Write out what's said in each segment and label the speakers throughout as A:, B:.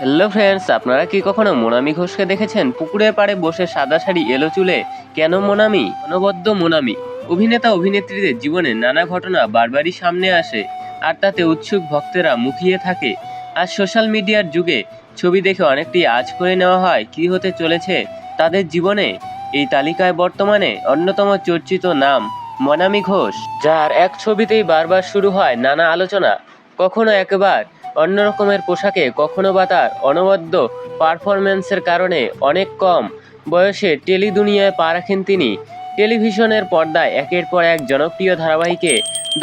A: Hello friends, আপনারা কি কখনো মোনামি ঘোষকে দেখেছেন পুকুরের পাড়ে বসে সাদা শাড়ি এলো চুলে? কেন মোনামি? অনবদ্য মোনামি অভিনেতা অভিনেত্রীদের জীবনে নানা ঘটনা বারবারই সামনে আসে, আর তাতে উৎসুক ভক্তেরা মুখিয়ে থাকে। আর সোশ্যাল মিডিয়ার যুগে ছবি দেখে অনেকটি আঁচ করে নেওয়া হয় কী হতে চলেছে তাদের জীবনে। এই তালিকায় বর্তমানে অন্যতম চর্চিত নাম মোনামি ঘোষ, যার এক ছবিতেই বারবার শুরু হয় নানা আলোচনা। কখনো একবার অন্য রকমের পোশাকে, কখনো বা তার অনবদ্য পারফরম্যান্সের কারণে অনেক কম বয়সে টেলি দুনিয়ায় পা রাখেন তিনি। টেলিভিশনের পর্দায় একের পর এক জনপ্রিয় ধারাবাহিকে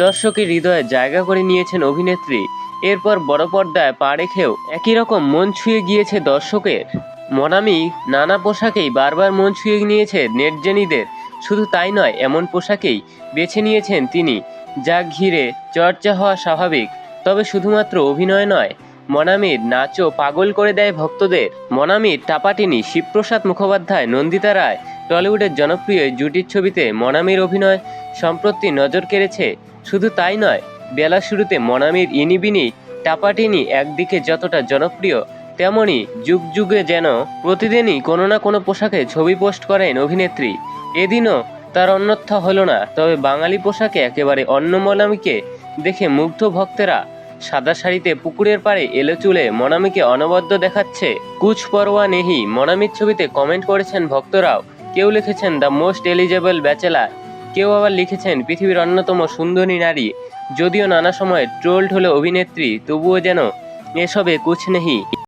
A: দর্শকের হৃদয়ে জায়গা করে নিয়েছেন অভিনেত্রী। এরপর বড় পর্দায় পা রেখেও একই রকম মন ছুঁয়ে গিয়েছে দর্শকের। মোনামি নানা পোশাকেই বারবার মন ছুঁয়ে নিয়েছে নেটজেনিদের। শুধু তাই নয়, এমন পোশাকেই বেছে নিয়েছেন তিনি যা ঘিরে চর্চা হওয়া স্বাভাবিক। তবে শুধুমাত্র অভিনয় নয়, মোনামির নাচও পাগল করে দেয় ভক্তদের। মোনামির টাপাটিনি শিবপ্রসাদ মুখোপাধ্যায়, নন্দিতা রায়, টলিউডের জনপ্রিয় এই জুটির ছবিতে মোনামির অভিনয় সম্প্রতি নজর কেড়েছে। শুধু তাই নয়, বেলা শুরুতে মোনামির ইনিবিনি টাপাটিনি একদিকে যতটা জনপ্রিয়, তেমনি যুগ যুগে যেন প্রতিদিনই কোনো না কোনো পোশাকে ছবি পোস্ট করেন অভিনেত্রী। এদিনও তার অন্যথা হলো না। তবে বাঙালি পোশাকে একেবারে অন্য মোনামিকে দেখে মুগ্ধ ভক্তেরা। সাদা শাড়িতে পুকুরের পাড়ে এলো চুলে মোনামিকে অনবদ্য দেখাচ্ছে কুছ পরোয়া নেহি মোনামির ছবিতে কমেন্ট করেছেন ভক্তরাও। কেউ লিখেছেন দ্য মোস্ট এলিজেবল ব্যাচেলার, কেউ আবার লিখেছেন পৃথিবীর অন্যতম সুন্দরী নারী। যদিও নানা সময়ে ট্রোলড হলো অভিনেত্রী, তবুও যেন এসবে কুছ নেহি।